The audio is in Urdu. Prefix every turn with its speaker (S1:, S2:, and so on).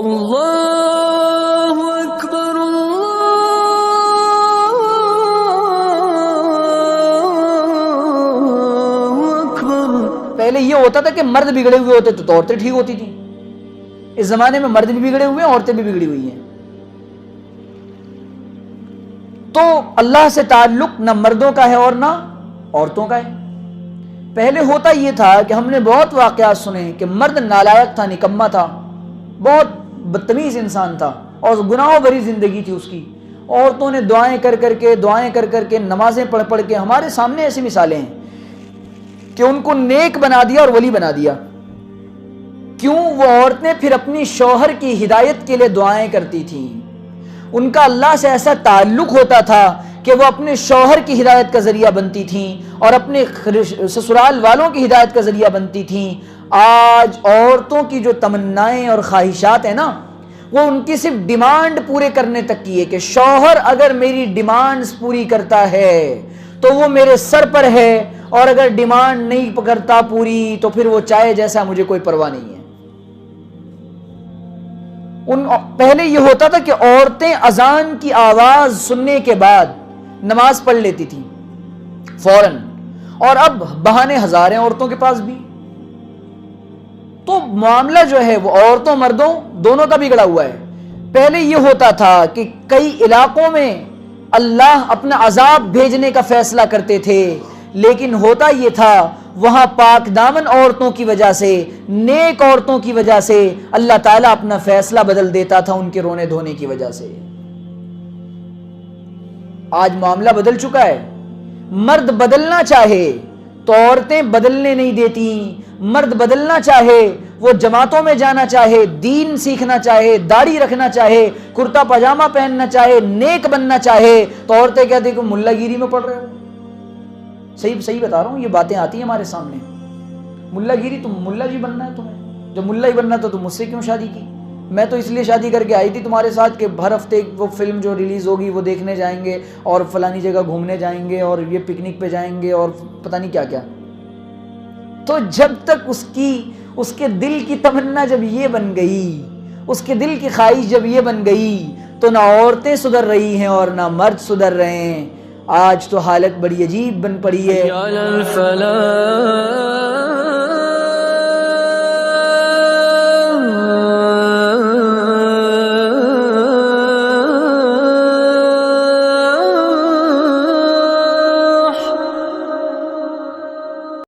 S1: اللہ اکبر اللہ اکبر۔
S2: پہلے یہ ہوتا تھا کہ مرد بگڑے ہوئے ہوتے تو عورتیں ٹھیک ہوتی تھیں، اس زمانے میں مرد بھی بگڑے ہوئے ہیں، عورتیں بھی بگڑی ہوئی ہیں۔ تو اللہ سے تعلق نہ مردوں کا ہے اور نہ عورتوں کا ہے۔ پہلے ہوتا یہ تھا کہ ہم نے بہت واقعات سنے کہ مرد نالائق تھا، نکما تھا، بہت بدتمیز انسان تھا اور گناہوں بھری زندگی تھی اس کی۔ عورتوں نے دعائیں کر کر کے نمازیں پڑھ پڑھ کے، ہمارے سامنے ایسی مثالیں ہیں کہ ان کو نیک بنا دیا اور ولی بنا دیا۔ کیوں؟ وہ عورتیں پھر اپنی شوہر کی ہدایت کے لیے دعائیں کرتی تھیں، ان کا اللہ سے ایسا تعلق ہوتا تھا کہ وہ اپنے شوہر کی ہدایت کا ذریعہ بنتی تھیں اور اپنے سسرال والوں کی ہدایت کا ذریعہ بنتی تھیں۔ آج عورتوں کی جو تمنائیں اور خواہشات ہیں نا، وہ ان کی صرف ڈیمانڈ پورے کرنے تک کی ہے کہ شوہر اگر میری ڈیمانڈز پوری کرتا ہے تو وہ میرے سر پر ہے، اور اگر ڈیمانڈ نہیں کرتا پوری تو پھر وہ چاہے جیسا، مجھے کوئی پرواہ نہیں ہے۔ پہلے یہ ہوتا تھا کہ عورتیں اذان کی آواز سننے کے بعد نماز پڑھ لیتی تھیں فوراً، اور اب بہانے ہزار ہیں عورتوں کے پاس بھی۔ تو معاملہ جو ہے وہ عورتوں مردوں دونوں کا بگڑا ہوا ہے۔ پہلے یہ ہوتا تھا کہ کئی علاقوں میں اللہ اپنا عذاب بھیجنے کا فیصلہ کرتے تھے، لیکن ہوتا یہ تھا وہاں پاک دامن عورتوں کی وجہ سے، نیک عورتوں کی وجہ سے اللہ تعالیٰ اپنا فیصلہ بدل دیتا تھا ان کے رونے دھونے کی وجہ سے۔ آج معاملہ بدل چکا ہے، مرد بدلنا چاہے تو عورتیں بدلنے نہیں دیتی، مرد بدلنا چاہے، وہ جماعتوں میں جانا چاہے، دین سیکھنا چاہے، داڑھی رکھنا چاہے، کرتا پاجامہ پہننا چاہے، نیک بننا چاہے، تو عورتیں کہتی کہ ملا گیری میں پڑھ رہے ہو۔ صحیح بتا رہا ہوں، یہ باتیں آتی ہیں ہمارے سامنے۔ ملا گیری، تم ملا جی بننا ہے تمہیں؟ جب ملا ہی بننا تو تم مجھ سے کیوں شادی کی؟ میں تو اس لیے شادی کر کے آئی تھی تمہارے ساتھ کہ ہر ہفتے وہ فلم جو ریلیز ہوگی وہ دیکھنے جائیں گے، اور فلانی جگہ گھومنے جائیں گے، اور یہ پکنک پہ جائیں گے، اور پتہ نہیں کیا کیا۔ تو جب تک اس کے دل کی تمنا جب یہ بن گئی، اس کے دل کی خواہش جب یہ بن گئی، تو نہ عورتیں سدھر رہی ہیں اور نہ مرد سدھر رہے ہیں۔ آج تو حالت بڑی عجیب بن پڑی ہے۔